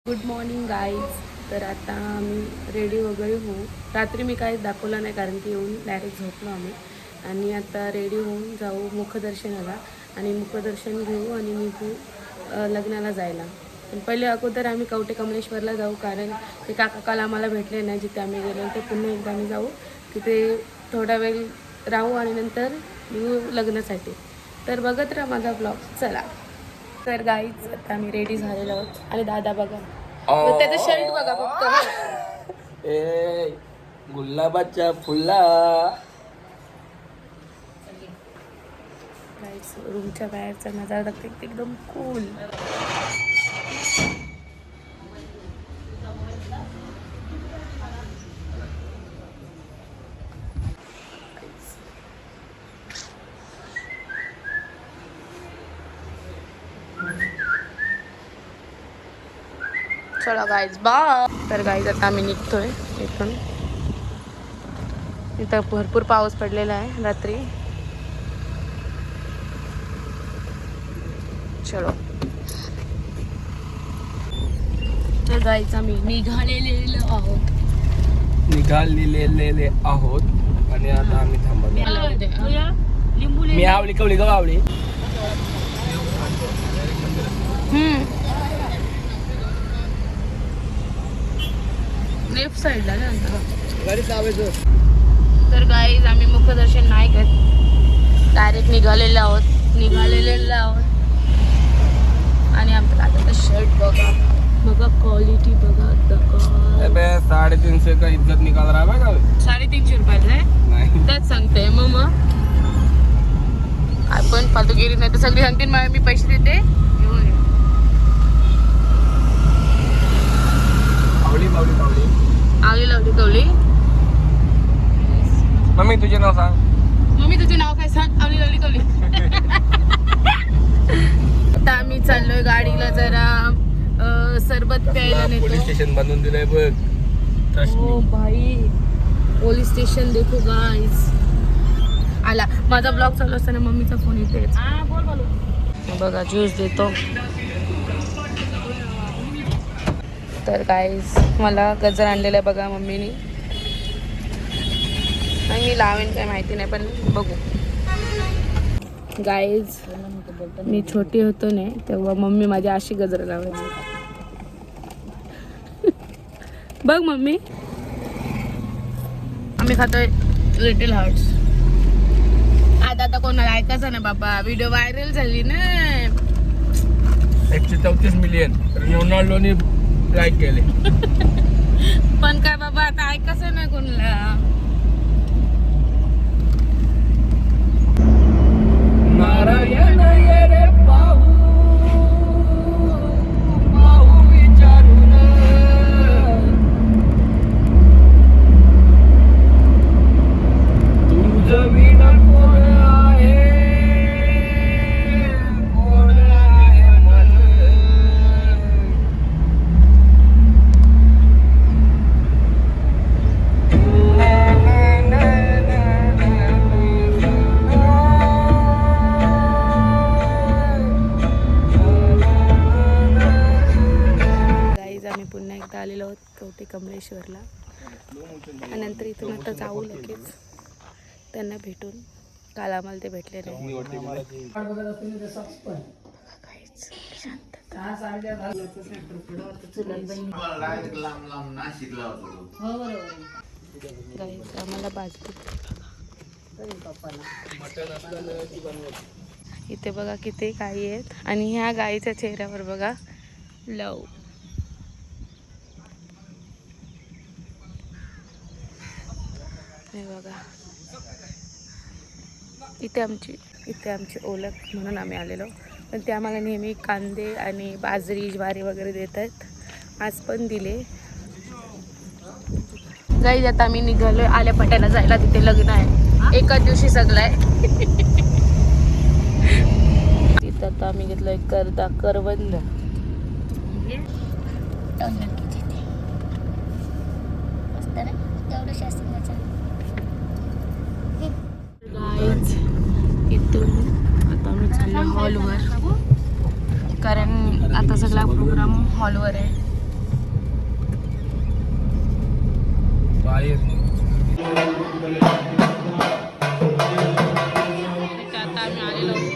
Good morning guys. तर आता आम्ही रेडी वगैरे होऊ. रात्री मी काहीच दाखवलं नाही कारण की येऊन डायरेक्ट झोपलो आम्ही. आणि आता रेडी होऊन जाऊ मुखदर्शनाला आणि मुखदर्शन घेऊ आणि निघू लग्नाला जायला. पण पहिले अगोदर आम्ही कवठे कमलेश्वरला जाऊ कारण ते काका काल आम्हाला भेटले नाही जिथे आम्ही गेलो. ते पुन्हा एकदा आम्ही जाऊ तिथे थोडा वेळ राहू आणि नंतर निघू लग्नासाठी. तर बघत राहा माझा ब्लॉग. चला तर गाईच आता आम्ही रेडी झालेलो आहोत आणि दादा बघा त्याचं शर्ट बघा फक्त. ए गुलाबाच्या फुला रूमच्या बाहेरचा नजारा दाखवते एकदम कूल. चला गाईज बाय. तर गाईज आता आम्ही निघतोय इथून. इथं भरपूर पाऊस पडलेला आहे रात्री. चलो तर गाईज आम्ही निघालेले आहोत आणि आता आम्ही थांबलो. मी आवली कवली गवावली. लेफ्ट साईडला ना तर गाईज आम्ही मुखदर्शन नाही करत, डायरेक्ट निघालेलो आहोत आणि आमचं दादाचं शर्ट बघा क्वालिटी बघा. 350 का इज्जत निकाल रहा है का? 350 रुपयाला आहे नाही त्याच सांगते मग आपण फालतूगिरी नाही तर सगळी सांगतील मला मी पैसे देते. आवली लावली कवली. मम्मी तुझे नाव सांग. मम्मी तुझे नाव काय सांग. आवली लावली कवली. आता आम्ही चाललोय गाडीला जरा सरबत प्यायला नेतो. पोलीस स्टेशन बनवून दिलंय बघ. हो भाई पोलीस स्टेशन देखो गाईज. आला माझा ब्लॉग चालू असताना मम्मीचा फोन येते. बघा ज्यूस देतो. तर गाईज मला गजर आणलेला आहे बघा मम्मीनी. आणि मी लावेन काय माहिती नाही पण बघू. गाईज मी छोटी होतो नाही तेव्हा मम्मी माझी अशी गजर लावायची. बघ मम्मी आम्ही खातोय लिटिल हार्ट्स. आता कोणाला ऐकायचं ना बाबा, व्हिडिओ व्हायरल झाली ना. 134 मिलियन रोनाल्डोने लाईक केले. पण काय बाबा आता ऐकायचं नाही कोणाला. नारायण ये रे पाहू विचारून तुझं विण कोण आहे माझं. आम्ही पुन्हा एकदा आलेलो आहोत कवठे कमलेश्वरला आणि नंतर इथून आता जाऊ लगेच त्यांना भेटून. काल आम्हाला ते भेटले नाही. आम्हाला बाजू इथे बघा किती गायी आहेत आणि ह्या गायीच्या चेहऱ्यावर बघा लव. हे बघा इथे आमची ओळख म्हणून आम्ही आलेलो. पण ते आम्हाला नेहमी कांदे आणि बाजरी ज्वारी वगैरे देत आहेत. आज पण दिले. गाईज आता आम्ही निघालोय आल्यापट्याला जायला. तिथे लग्न आहे एकाच दिवशी सगळं आहे. तिथं आता आम्ही घेतलोय करवंद. गाईज इथून आता आम्ही चाललो हॉलवर कारण आता सगळा प्रोग्राम हॉलवर आहे. बाहेर आता आम्ही आलेलो आहोत.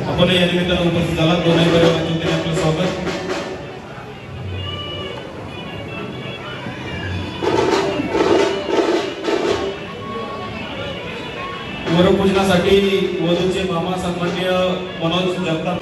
आपण या निमित्तानं उपस्थित झाला दोन्ही परिवारांचे आपलं स्वागत. वरपूजनासाठी वधूचे मामा सन्माननीय मनोज जगताप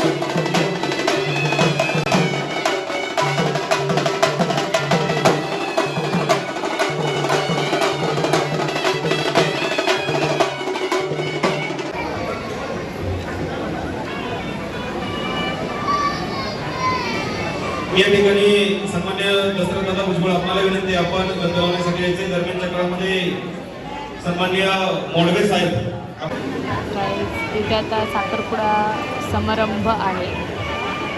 या ठिकाणी सन्मान्य दशरथदादा भुजबळ आपल्याला विनंती आपण गंधर्वांसाठी यायचे दरम्यानच्या काळामध्ये सन्मान्य मोडवे साहेब इथे आता साखरपुडा समारंभ आहे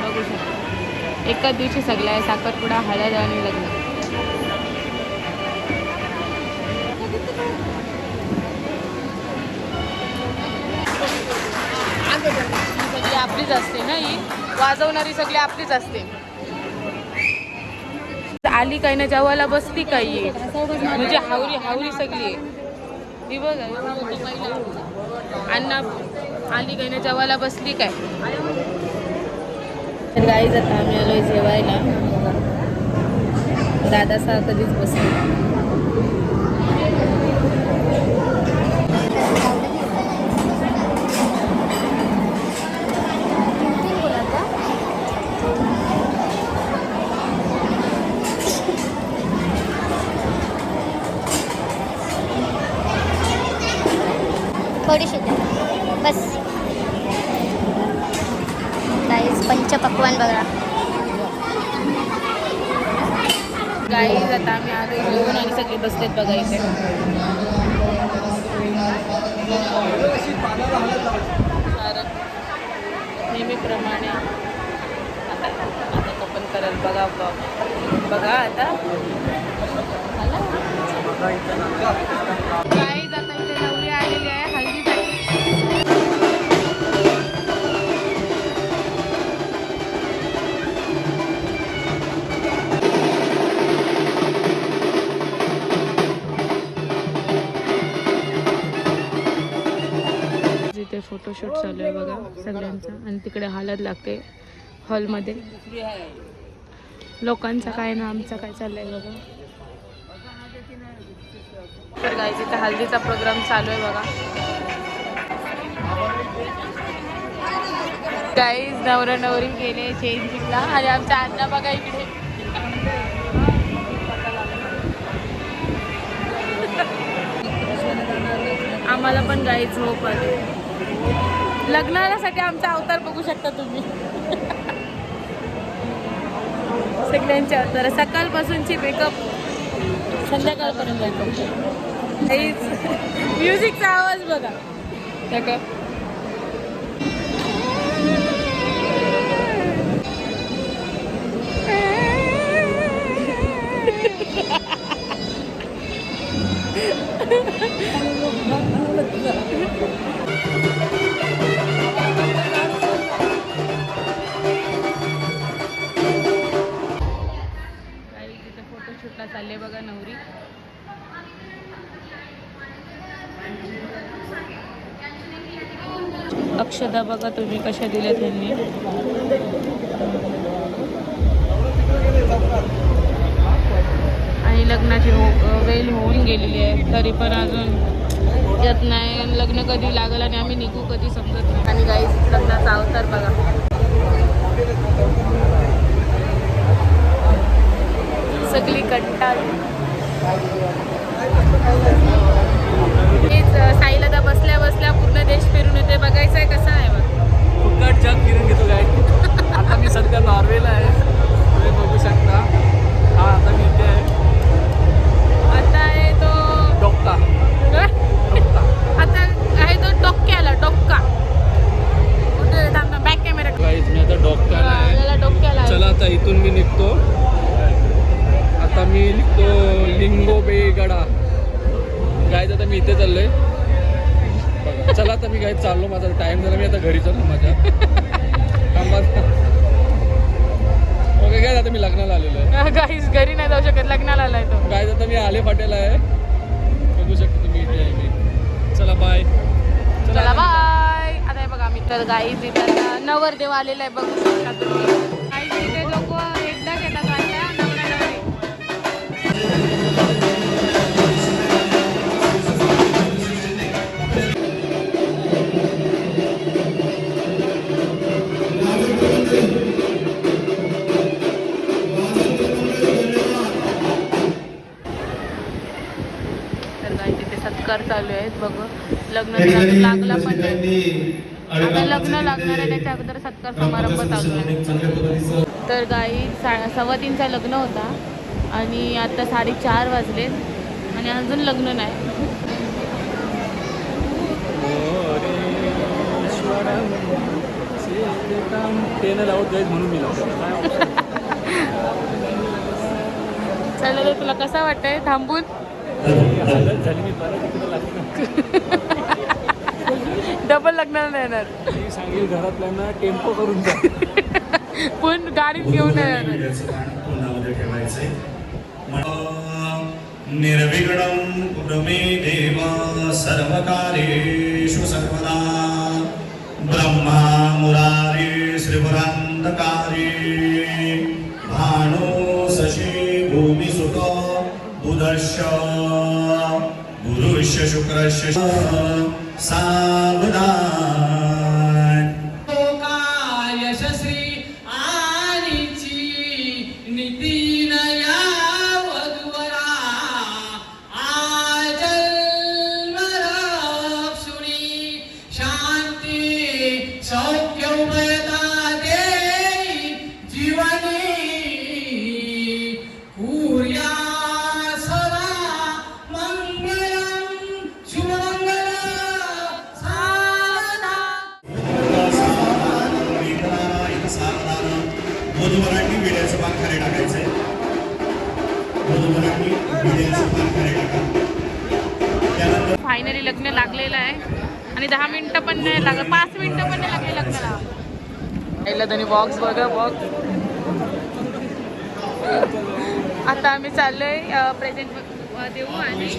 बघू शकता. एकाच दिवशी सगळं आहे साखरपुडा, हळद आणि लग्न. सगळी आपलीच असते ना, ही वाजवणारी सगळी आपलीच असते. आली काही ना जेवायला बसली काही म्हणजे हावरी हावरी सगळी आहे. ही बघा अण्णा आली काही ना जेवायला बसली काय. तर गाईज आता आम्ही आलोय जेवायला. दादासा कधीच बसली. थोडीशी बस. गाईज पंचपक्वान बघा. गाईज आता आम्ही आलोय जेवण आणि सगळे बसलेत बघा इथे. नेहमीप्रमाणे आता तो पण करेल बघा बघा आता. गाईज आता इथे नवरी आलेली आहे हल्दीसाठी. इथे फोटोशूट चालू आहे बघा सगळ्यांचा. आणि तिकडे हळद लागते हॉलमध्ये. लोकांचा काय ना आमचा काय चाललंय बघा. तर गाईज इथे हल्दीचा प्रोग्राम चालू आहे बघा. गाईज नवरा नवरी गेले चेंजिंगला आणि आमच्या अण्णा बघा इकडे. आम्हाला पण गाईज झोप आली. लग्नासाठी आमचा अवतार बघू शकता तुम्ही. सगळ्यांचे अवतार सकाळपासूनची मेकअप संध्याकाळपर्यंत म्युझिकचा आवाज बघा. फोटोशूटला चालले बघा नवरी. अक्षदा बघा तुम्ही कशा दिल्या त्यांनी. आणि लग्नाची वेळ होऊन गेलेली आहे तरी पण अजून येत नाही. लग्न कधी लागलं आणि आम्ही निघू कधी समजत नाही. आणि गाईज लग्नाचा अवतार बघा. सगळी कंटाळली. साईला बसल्या बसल्या पूर्ण देश फिरून येते. बघायचं आहे कसं आहे बघ. फुकट जग फिरून घेतो काय. आता मी सध्या नॉर्वेला आहे तुम्ही बघू शकता. हा आता मी इथे आहे. आता आहे तो डोक्का. आता आहे तो डोक्याला डोक्का. कुठे बॅक कॅमेरा. मी आता डोक्याला आहे. डोक्याला. चला आता इथून मी निघतो. आता मी निघतो लिंगोबेगडा. गाईज आता मी इथे चाललोय. चला आता मी गाईज चाललो. माझा टाइम झाला. मी आता घरी चाललो माझ्या कामात. ओके गाईज आता मी लग्नाला आलेलो आहे. गाईज घरी नाही जाऊ शकत लग्नाला आलाय तो. गाईज आता मी आले फाट्याला आहे. चला बाय. चला बाय. आता हे बघा आम्ही तर गाईज इथं नवरदेव आलेला आहे बघू शकता तुम्ही. गाईज इथे लोक एकदाच येतात वाटतं नवरा नवरी. तर गाईज इथे सत्कार चालू आहेत बघ. लग्न लागला पण नाही. आता लग्न लागणार आहे त्याच्या अगोदर सत्कार समारंभ चालू आहे. तर गाई 3:15चं लग्न होता आणि आता 4:30 वाजले आणि अजून लग्न नाही. ते नाही लावत जाईल म्हणून मी लावतो. चला तुला कसं वाटतंय थांबून? झाली मी परत तिकडे लागते. डबल लग्नाला नाही येणार. मी सांगेल घरातल्यांना टेम्पो करून जा. पण गाडीत घेऊन नाही येणार. निर्विघ्नं कुरु मे देव सर्वकार्येषु सर्वदा. ब्रह्मा मुरारी श्रीपुरान्धकारी भानो शशी भूमिसुत बुधश्च गुरुश्च शुक्रश्च सावधान. यशस्वी आनीची नितीन या वधुवरा आजन्मरक्षुणी शांती सौख्यमयता देई जीवनी कुर्या सदा मंगलम शुभमंगल सावधान. वधूवरांनी विड्याचं पान खाली टाकायचंय. वधूवरांनी विड्याचं पान खाली टाका. त्यानंतर फायनली लग्न लागलेलं आहे आणि 10 मिनिटं पण नाही लागत. 5 मिनिटं पण नाही लागले लग्नाला. पहिला त्यांनी बॉक्स बघा बॉक्स. आता आम्ही चाललोय प्रेझेंट देऊ आणि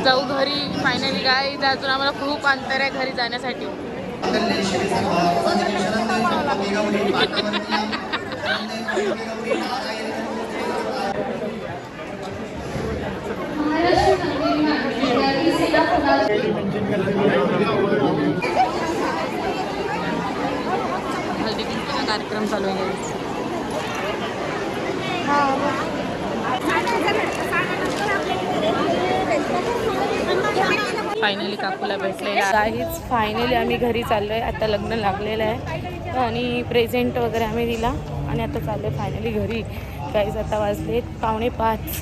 जाऊ घरी. फायनली काय अजून आम्हाला खूप अंतर आहे घरी जाण्यासाठी. हळदी कुंकूचा कार्यक्रम चालू आहे. फायनली काकूला भेटलेला काहीच. फायनली आम्ही घरी चाललो आहे. आता लग्न लागलेलं आहे आणि प्रेझेंट वगैरे आम्ही दिला आणि आता चाललो आहे फायनली घरी. काहीच आता वाजले 4:45.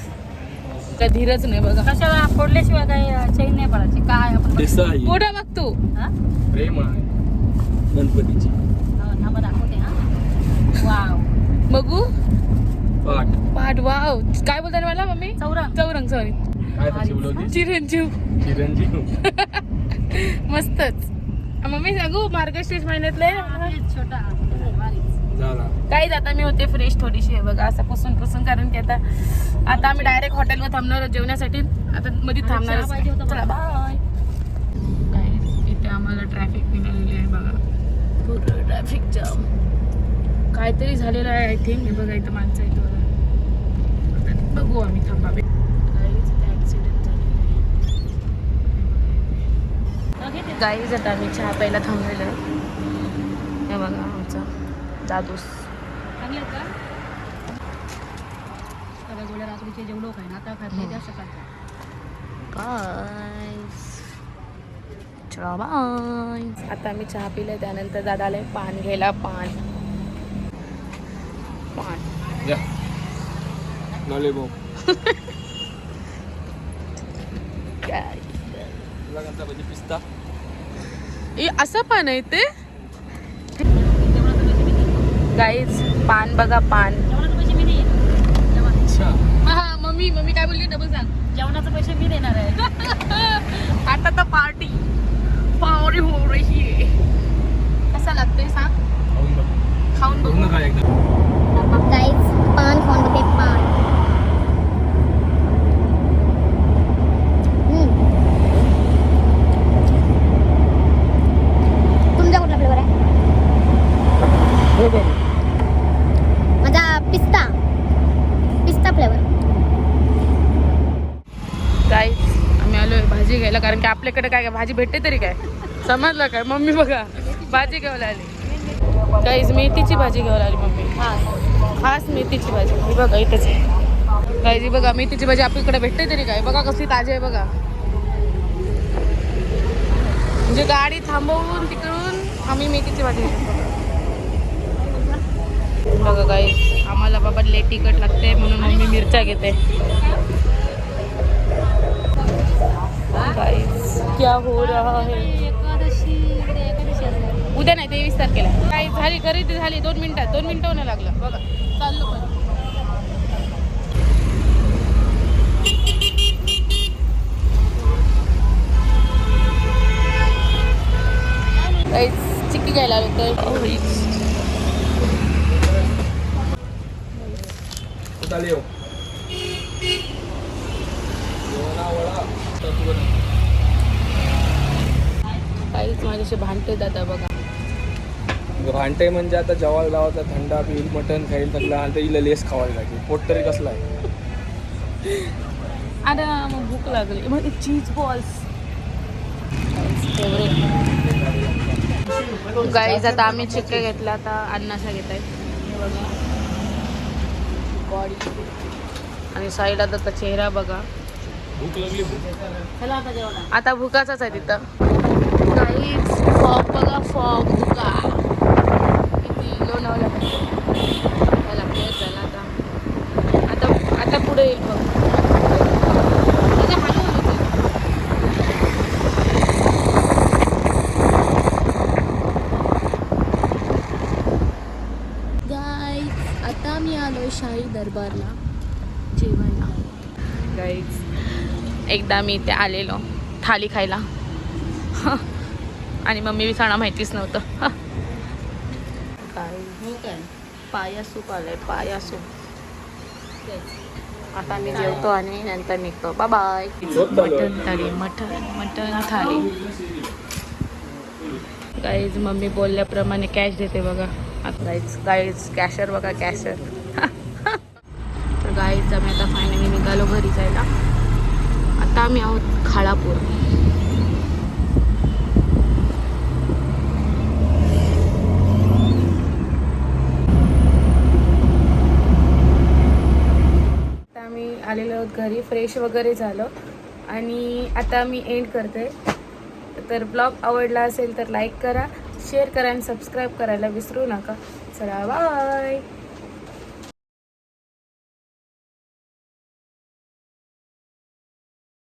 का धीरच नाही बघा. कशाला फोडल्याशिवाय काही चैन नाही पडायची. काय आपण पुढे बघ तू. प्रेम आहे गणपतीची. थांबा दाखवते. हा वाव बघू पाठ पाठ. वाव काय बोलतात मला मम्मी? चौरंग सॉरी. काय त्याची बोलवते? चिरंजीव. चिरंजीव. मस्तच. मम्मी सांगू मार्गशीर्ष महिन्यातले छोटा झाला. काहीच. आता मी होते फ्रेश थोडीशी आहे बघा असं पुसून कारण की आता आम्ही डायरेक्ट हॉटेलवर थांबणार जेवण्यासाठी. आता मध्ये थांबणार. चला बाय. इथे आम्हाला ट्रॅफिक मिळालेली आहे बघा. पूर्ण ट्रॅफिक जाम काहीतरी झालेलं आहे आय थिंक. हे बघा इथं माणसं इथं बघा. बघू आम्ही थांबा. ऍक्सिडेंट झालेलं गाईज. आता आम्ही चहा प्यायला थांबलेलो आहे. हे बघा आमचा दादूस. चांगले का गोळ्या रात्रीचे जेवढं काय ना आता खात नाही त्या सकाळच्या. चला बाय. आता आम्ही चहा पिलाय त्यानंतर दादा आलाय पान घ्यायला. पान या लॉलीपॉप. काय पिस्ता. असं पान आहे ते गाईज. पान बघा पान. जेवणाचे पैसे मी देईन. अच्छा. हा मम्मी काय बोलली डबल सांग. जेवणाचे पैसे मी देणार आहे. आता तर पार्टी हो रही आहे. कसा लागतोय सांग. खाऊन बघू. काय एकदा गाईज पान खाऊन बघते. पान पिस्ता पिस्ता फ्लेवर. गाईज आम्ही आलोय भाजी घ्यायला कारण की आपल्याकडे काय काय भाजी भेटते तरी काय समजलं काय. मम्मी बघा भाजी घ्यायला आली. गाईज मेथीची भाजी घ्यायला आली मम्मी. खास मेथीची भाजी ही बघा इथेच आहे. गाईज ही बघा मेथीची भाजी आपल्याकडे भेटते तरी काय. बघा कसली ताजी आहे बघा. म्हणजे गाडी थांबवून तिकडून आम्ही मेथीची भाजी घेतो. बघा गाईज आम्हाला बाबा लेट तिखट लागते म्हणून मम्मी मिरच्या घेते. गाईज क्या हो रहा है. उद्या नाही 23 तारखेला. काय झाली खरेदी झाली 2 मिनिटात 2 मिनिटं होणं लागलं बघा. चाललो पण गाईज चिक्की घ्यायला आलो तर काहीच माझ्याशी भांडते दादा बघा. भांडे म्हणजे आता जेवायला लावायचा थंडा पिईल मटण खाईल सगळं आणि ते हिला लेस खावायला लागेल. पोट तरी कसला आहे. अरे मग भूक लागली मग चीज बॉल्स गाईज. आता आम्ही चिक्के घेतला आता अन्नाचा घेत आहे बॉडी आणि साईड आता चेहरा बघा. भूक लागली. चला आता जेवण. आता भुकाचाच आहे तिथं. काहीच फॉग बघा फॉग भुका किती लोणावला लागते झाला आता आता आता पुढे येईल बघ. गाईज आता मी आलोय शाही दरबारला जेवायला. गाईज एकदा मी इथे आलेलो थाली खायला आणि मम्मी विचारणा माहितीच नव्हतं. काय पाया सूप आलंय पाया सूप. आता मी जेवतो आणि नंतर निघतो. Bye bye. Mutton thali mutton thali. Guys mummy बोलल्याप्रमाणे कॅश देते बघा. आता गाईज कॅशर बघा कॅशर. तर गाईज आम्ही आता फायनली निघालो घरी जायला. आता आम्ही आहोत खाळापूर. आता आम्ही आलेलो आहोत घरी फ्रेश वगैरे झालं आणि आता मी एंड करते. तर ब्लॉग आवडला असेल तर लाईक करा शेअर करा आणि सबस्क्राईब करायला विसरू नका. चला बाय.